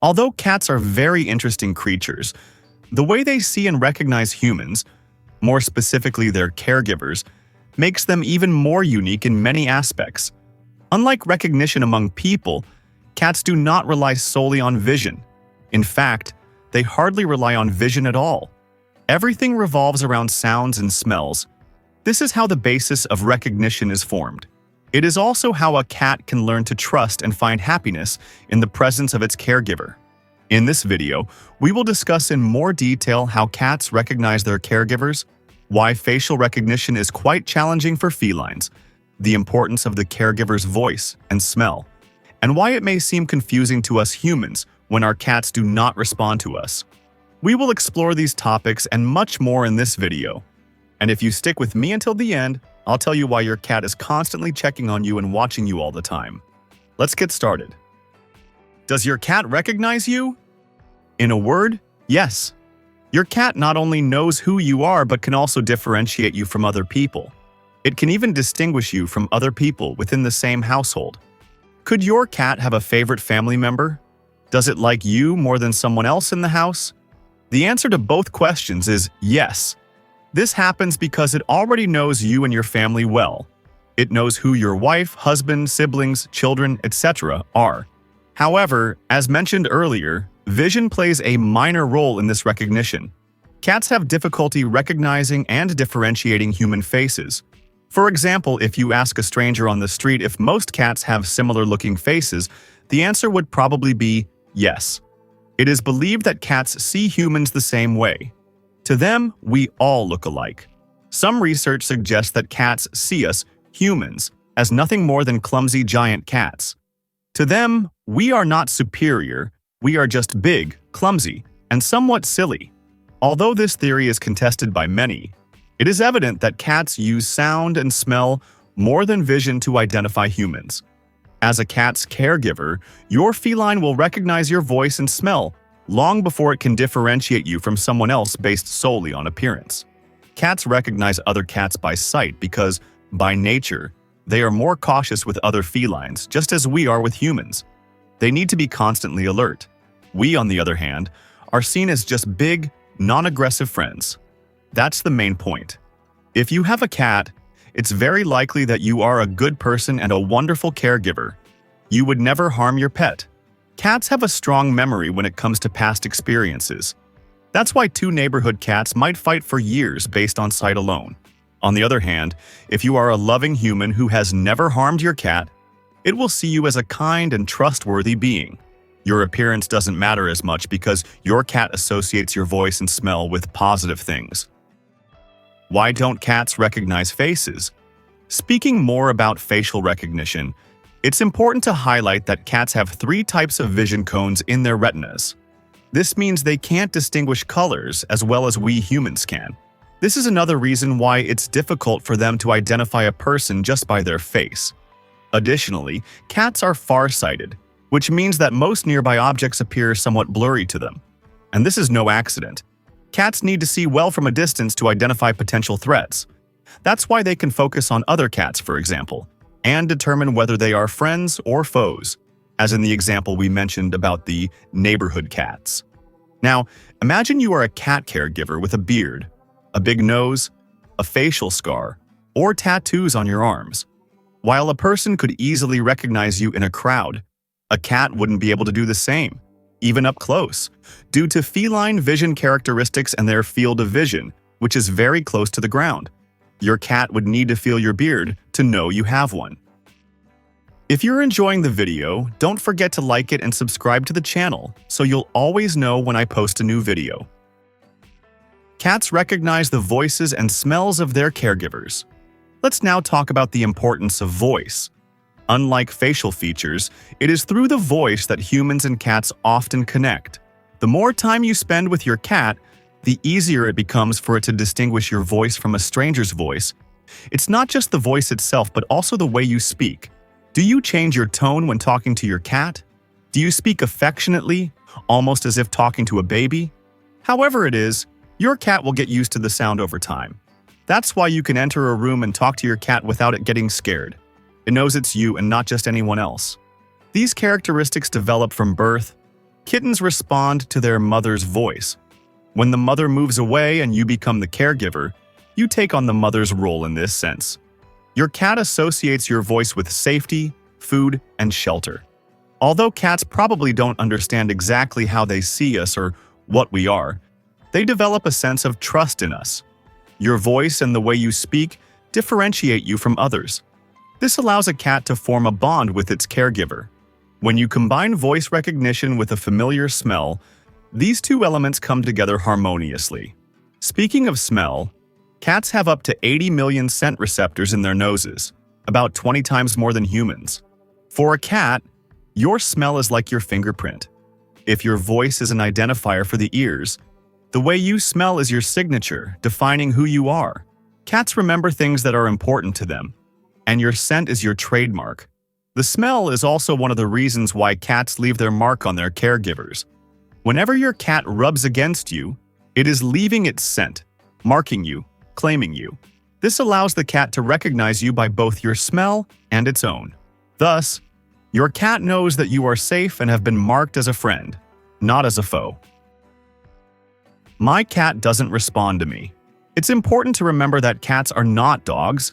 Although cats are very interesting creatures, the way they see and recognize humans, more specifically their caregivers, makes them even more unique in many aspects. Unlike recognition among people, cats do not rely solely on vision. In fact, they hardly rely on vision at all. Everything revolves around sounds and smells. This is how the basis of recognition is formed. It is also how a cat can learn to trust and find happiness in the presence of its caregiver. In this video, we will discuss in more detail how cats recognize their caregivers, why facial recognition is quite challenging for felines, the importance of the caregiver's voice and smell, and why it may seem confusing to us humans when our cats do not respond to us. We will explore these topics and much more in this video. And if you stick with me until the end, I'll tell you why your cat is constantly checking on you and watching you all the time. Let's get started. Does your cat recognize you? In a word, yes. Your cat not only knows who you are but can also differentiate you from other people. It can even distinguish you from other people within the same household. Could your cat have a favorite family member? Does it like you more than someone else in the house? The answer to both questions is yes. This happens because it already knows you and your family well. It knows who your wife, husband, siblings, children, etc. are. However, as mentioned earlier, vision plays a minor role in this recognition. Cats have difficulty recognizing and differentiating human faces. For example, if you ask a stranger on the street if most cats have similar-looking faces, the answer would probably be yes. It is believed that cats see humans the same way. To them, we all look alike. Some research suggests that cats see us, humans, as nothing more than clumsy giant cats. To them, we are not superior, we are just big, clumsy, and somewhat silly. Although this theory is contested by many, it is evident that cats use sound and smell more than vision to identify humans. As a cat's caregiver, your feline will recognize your voice and smell long before it can differentiate you from someone else based solely on appearance. Cats recognize other cats by sight because, by nature, they are more cautious with other felines, just as we are with humans. They need to be constantly alert. We, on the other hand, are seen as just big, non-aggressive friends. That's the main point. If you have a cat, it's very likely that you are a good person and a wonderful caregiver. You would never harm your pet. Cats have a strong memory when it comes to past experiences. That's why two neighborhood cats might fight for years based on sight alone. On the other hand, if you are a loving human who has never harmed your cat, it will see you as a kind and trustworthy being. Your appearance doesn't matter as much because your cat associates your voice and smell with positive things. Why don't cats recognize faces? Speaking more about facial recognition, it's important to highlight that cats have 3 types of vision cones in their retinas. This means they can't distinguish colors as well as we humans can. This is another reason why it's difficult for them to identify a person just by their face. Additionally, cats are farsighted, which means that most nearby objects appear somewhat blurry to them. And this is no accident. Cats need to see well from a distance to identify potential threats. That's why they can focus on other cats, for example, and determine whether they are friends or foes, as in the example we mentioned about the neighborhood cats. Now, imagine you are a cat caregiver with a beard, a big nose, a facial scar, or tattoos on your arms. While a person could easily recognize you in a crowd, a cat wouldn't be able to do the same, even up close, due to feline vision characteristics and their field of vision, which is very close to the ground. Your cat would need to feel your beard to know you have one. If you're enjoying the video, don't forget to like it and subscribe to the channel so you'll always know when I post a new video. Cats recognize the voices and smells of their caregivers. Let's now talk about the importance of voice. Unlike facial features, it is through the voice that humans and cats often connect. The more time you spend with your cat, the easier it becomes for it to distinguish your voice from a stranger's voice. It's not just the voice itself, but also the way you speak. Do you change your tone when talking to your cat? Do you speak affectionately, almost as if talking to a baby? However it is, your cat will get used to the sound over time. That's why you can enter a room and talk to your cat without it getting scared. It knows it's you and not just anyone else. These characteristics develop from birth, Kittens respond to their mother's voice. When the mother moves away and you become the caregiver, you take on the mother's role in this sense. Your cat associates your voice with safety, food, and shelter. Although cats probably don't understand exactly how they see us or what we are, they develop a sense of trust in us. Your voice and the way you speak differentiate you from others. This allows a cat to form a bond with its caregiver. When you combine voice recognition with a familiar smell, these two elements come together harmoniously. Speaking of smell, cats have up to 80 million scent receptors in their noses, about 20 times more than humans. For a cat, your smell is like your fingerprint. If your voice is an identifier for the ears, the way you smell is your signature, defining who you are. Cats remember things that are important to them, and your scent is your trademark. The smell is also one of the reasons why cats leave their mark on their caregivers. Whenever your cat rubs against you, it is leaving its scent, marking you, claiming you. This allows the cat to recognize you by both your smell and its own. Thus, your cat knows that you are safe and have been marked as a friend, not as a foe. My cat doesn't respond to me. It's important to remember that cats are not dogs,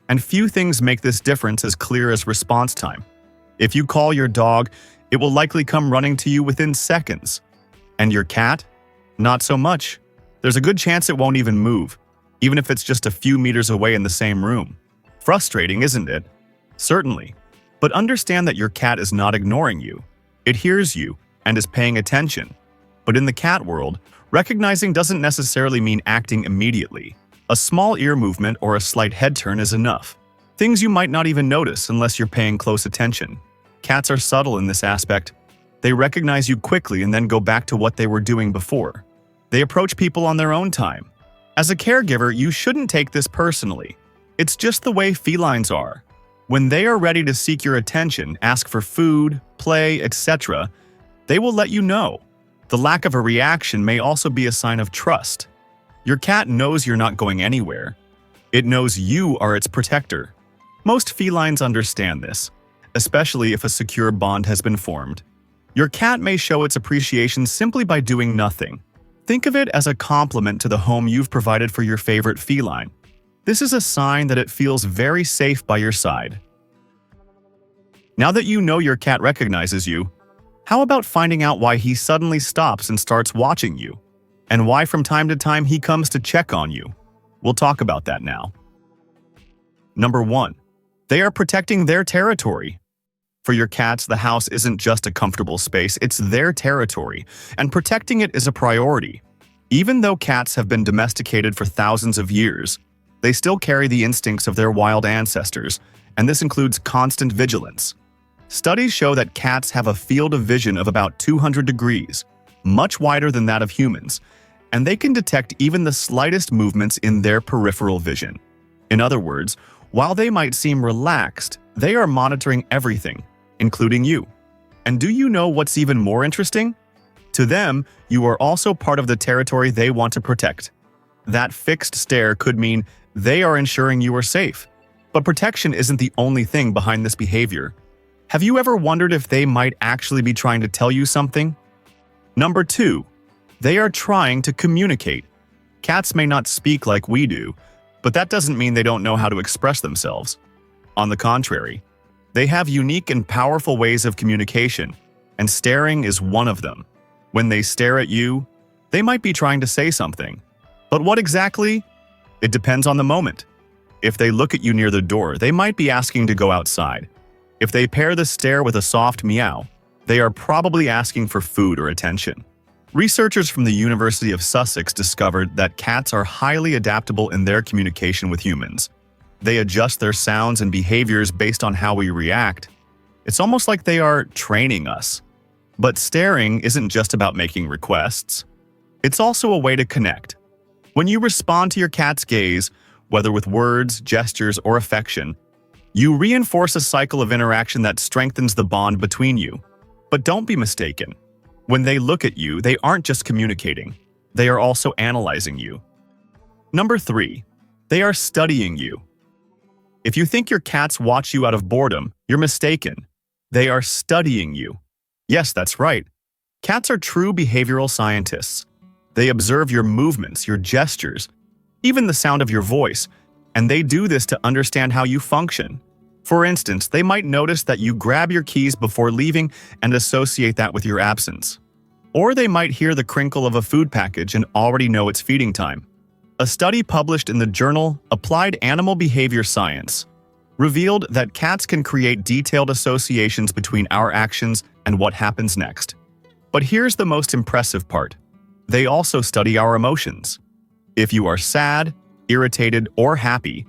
and few things make this difference as clear as response time. If you call your dog, it will likely come running to you within seconds. And your cat? Not so much. There's a good chance it won't even move, even if it's just a few meters away in the same room. Frustrating, isn't it? Certainly. But understand that your cat is not ignoring you. It hears you and is paying attention. But in the cat world, recognizing doesn't necessarily mean acting immediately. A small ear movement or a slight head turn is enough. Things you might not even notice unless you're paying close attention. Cats are subtle in this aspect. They recognize you quickly and then go back to what they were doing before. They approach people on their own time. As a caregiver, you shouldn't take this personally. It's just the way felines are. When they are ready to seek your attention, ask for food, play, etc., they will let you know. The lack of a reaction may also be a sign of trust. Your cat knows you're not going anywhere. It knows you are its protector. Most felines understand this, especially if a secure bond has been formed. Your cat may show its appreciation simply by doing nothing. Think of it as a compliment to the home you've provided for your favorite feline. This is a sign that it feels very safe by your side. Now that you know your cat recognizes you, how about finding out why he suddenly stops and starts watching you? And why from time to time he comes to check on you? We'll talk about that now. Number 1. They are protecting their territory. For your cats, the house isn't just a comfortable space, it's their territory, and protecting it is a priority. Even though cats have been domesticated for thousands of years, they still carry the instincts of their wild ancestors, and this includes constant vigilance. Studies show that cats have a field of vision of about 200 degrees, much wider than that of humans, and they can detect even the slightest movements in their peripheral vision. In other words, while they might seem relaxed, they are monitoring everything, including you. And do you know what's even more interesting? To them, you are also part of the territory they want to protect. That fixed stare could mean they are ensuring you are safe. But protection isn't the only thing behind this behavior. Have you ever wondered if they might actually be trying to tell you something? Number 2. They are trying to communicate. Cats may not speak like we do, but that doesn't mean they don't know how to express themselves. On the contrary, they have unique and powerful ways of communication, and staring is one of them. When they stare at you, they might be trying to say something. But what exactly? It depends on the moment. If they look at you near the door, they might be asking to go outside. If they pair the stare with a soft meow, they are probably asking for food or attention. Researchers from the University of Sussex discovered that cats are highly adaptable in their communication with humans. They adjust their sounds and behaviors based on how we react. It's almost like they are training us. But staring isn't just about making requests. It's also a way to connect. When you respond to your cat's gaze, whether with words, gestures, or affection, you reinforce a cycle of interaction that strengthens the bond between you. But don't be mistaken. When they look at you, they aren't just communicating. They are also analyzing you. Number 3. They are studying you. If you think your cats watch you out of boredom, you're mistaken. They are studying you. Yes, that's right. Cats are true behavioral scientists. They observe your movements, your gestures, even the sound of your voice, and they do this to understand how you function. For instance, they might notice that you grab your keys before leaving and associate that with your absence. Or they might hear the crinkle of a food package and already know it's feeding time. A study published in the journal Applied Animal Behavior Science revealed that cats can create detailed associations between our actions and what happens next. But here's the most impressive part. They also study our emotions. If you are sad, irritated, or happy,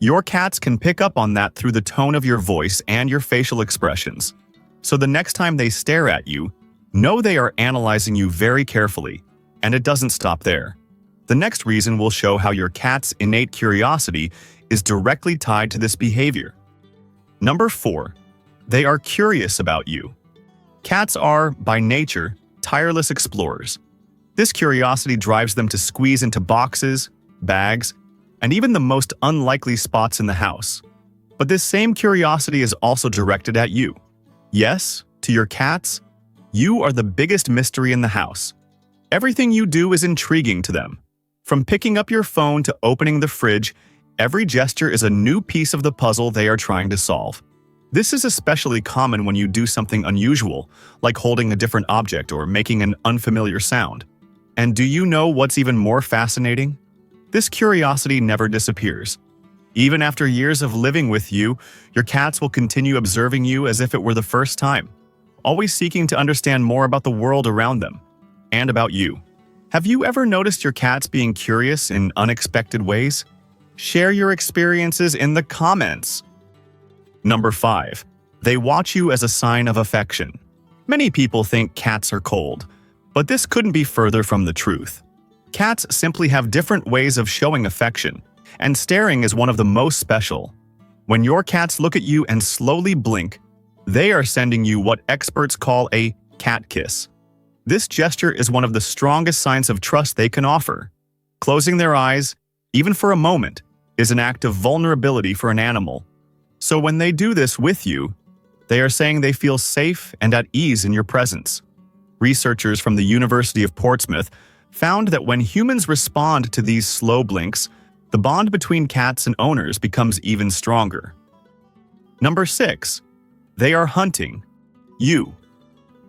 your cats can pick up on that through the tone of your voice and your facial expressions. So the next time they stare at you, know they are analyzing you very carefully, and it doesn't stop there. The next reason will show how your cat's innate curiosity is directly tied to this behavior. Number 4. They are curious about you. Cats are, by nature, tireless explorers. This curiosity drives them to squeeze into boxes, bags, and even the most unlikely spots in the house. But this same curiosity is also directed at you. Yes, to your cats, you are the biggest mystery in the house. Everything you do is intriguing to them. From picking up your phone to opening the fridge, every gesture is a new piece of the puzzle they are trying to solve. This is especially common when you do something unusual, like holding a different object or making an unfamiliar sound. And do you know what's even more fascinating? This curiosity never disappears. Even after years of living with you, your cats will continue observing you as if it were the first time, always seeking to understand more about the world around them and about you. Have you ever noticed your cats being curious in unexpected ways? Share your experiences in the comments. Number 5. They watch you as a sign of affection. Many people think cats are cold, but this couldn't be further from the truth. Cats simply have different ways of showing affection, and staring is one of the most special. When your cats look at you and slowly blink, they are sending you what experts call a cat kiss. This gesture is one of the strongest signs of trust they can offer. Closing their eyes, even for a moment, is an act of vulnerability for an animal. So when they do this with you, they are saying they feel safe and at ease in your presence. Researchers from the University of Portsmouth found that when humans respond to these slow blinks, the bond between cats and owners becomes even stronger. Number 6. They are hunting you.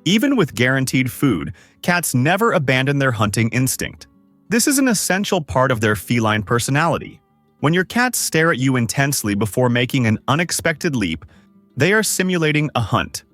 Even with guaranteed food, cats never abandon their hunting instinct. This is an essential part of their feline personality. When your cats stare at you intensely before making an unexpected leap, they are simulating a hunt.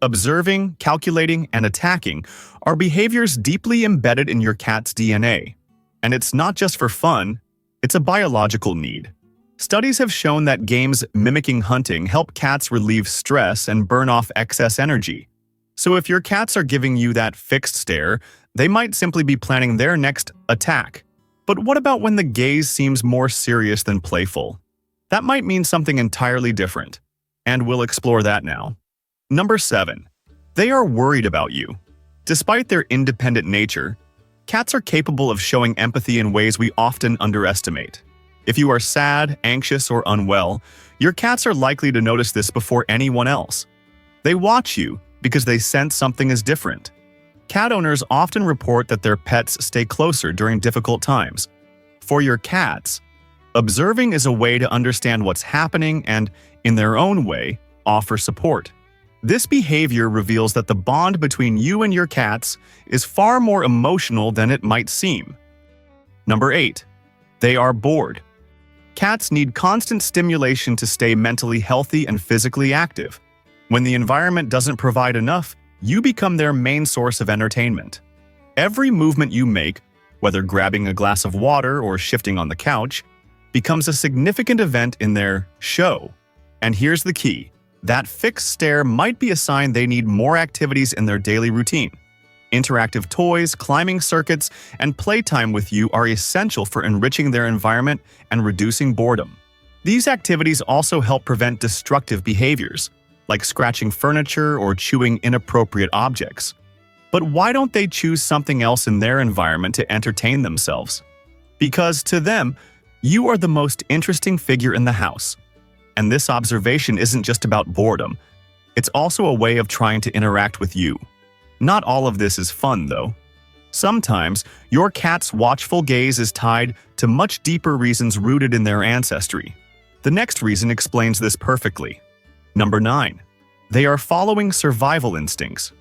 Observing, calculating, and attacking are behaviors deeply embedded in your cat's DNA. And it's not just for fun, it's a biological need. Studies have shown that games mimicking hunting help cats relieve stress and burn off excess energy. So if your cats are giving you that fixed stare, they might simply be planning their next attack. But what about when the gaze seems more serious than playful? That might mean something entirely different. And we'll explore that now. Number 7. They are worried about you. Despite their independent nature, cats are capable of showing empathy in ways we often underestimate. If you are sad, anxious, or unwell, your cats are likely to notice this before anyone else. They watch you because they sense something is different. Cat owners often report that their pets stay closer during difficult times. For your cats, observing is a way to understand what's happening and, in their own way, offer support. This behavior reveals that the bond between you and your cats is far more emotional than it might seem. Number 8. They are bored. Cats need constant stimulation to stay mentally healthy and physically active. When the environment doesn't provide enough, you become their main source of entertainment. Every movement you make, whether grabbing a glass of water or shifting on the couch, becomes a significant event in their show. And here's the key. That fixed stare might be a sign they need more activities in their daily routine. Interactive toys, climbing circuits, and playtime with you are essential for enriching their environment and reducing boredom. These activities also help prevent destructive behaviors, like scratching furniture or chewing inappropriate objects. But why don't they choose something else in their environment to entertain themselves? Because to them, you are the most interesting figure in the house. And this observation isn't just about boredom, it's also a way of trying to interact with you. Not all of this is fun, though. Sometimes, your cat's watchful gaze is tied to much deeper reasons rooted in their ancestry. The next reason explains this perfectly. Number 9. They are following survival instincts.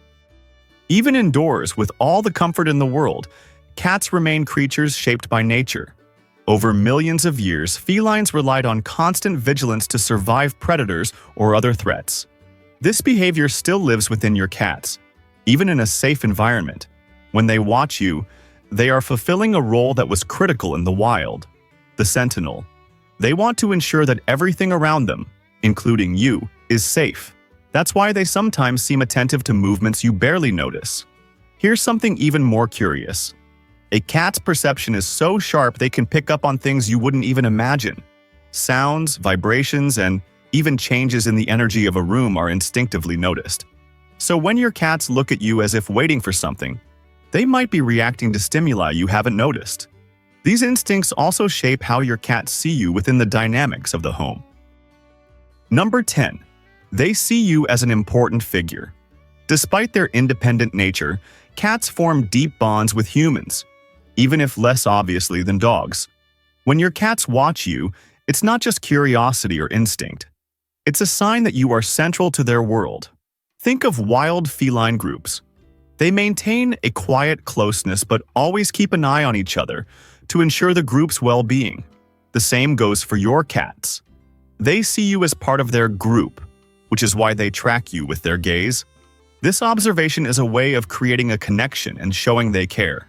Even indoors, with all the comfort in the world, cats remain creatures shaped by nature. Over millions of years, felines relied on constant vigilance to survive predators or other threats. This behavior still lives within your cats, even in a safe environment. When they watch you, they are fulfilling a role that was critical in the wild, the sentinel. They want to ensure that everything around them, including you, is safe. That's why they sometimes seem attentive to movements you barely notice. Here's something even more curious. A cat's perception is so sharp they can pick up on things you wouldn't even imagine. Sounds, vibrations, and even changes in the energy of a room are instinctively noticed. So when your cats look at you as if waiting for something, they might be reacting to stimuli you haven't noticed. These instincts also shape how your cats see you within the dynamics of the home. Number 10. They see you as an important figure. Despite their independent nature, cats form deep bonds with humans, even if less obviously than dogs. When your cats watch you, it's not just curiosity or instinct. It's a sign that you are central to their world. Think of wild feline groups. They maintain a quiet closeness but always keep an eye on each other to ensure the group's well-being. The same goes for your cats. They see you as part of their group, which is why they track you with their gaze. This observation is a way of creating a connection and showing they care.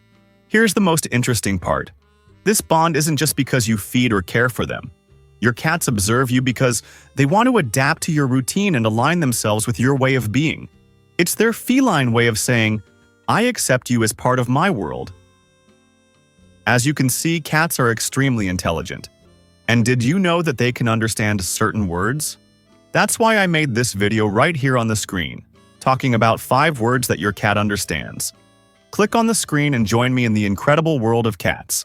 Here's the most interesting part. This bond isn't just because you feed or care for them. Your cats observe you because they want to adapt to your routine and align themselves with your way of being. It's their feline way of saying, "I accept you as part of my world." As you can see, cats are extremely intelligent. And did you know that they can understand certain words? That's why I made this video right here on the screen, talking about 5 words that your cat understands. Click on the screen and join me in the incredible world of cats.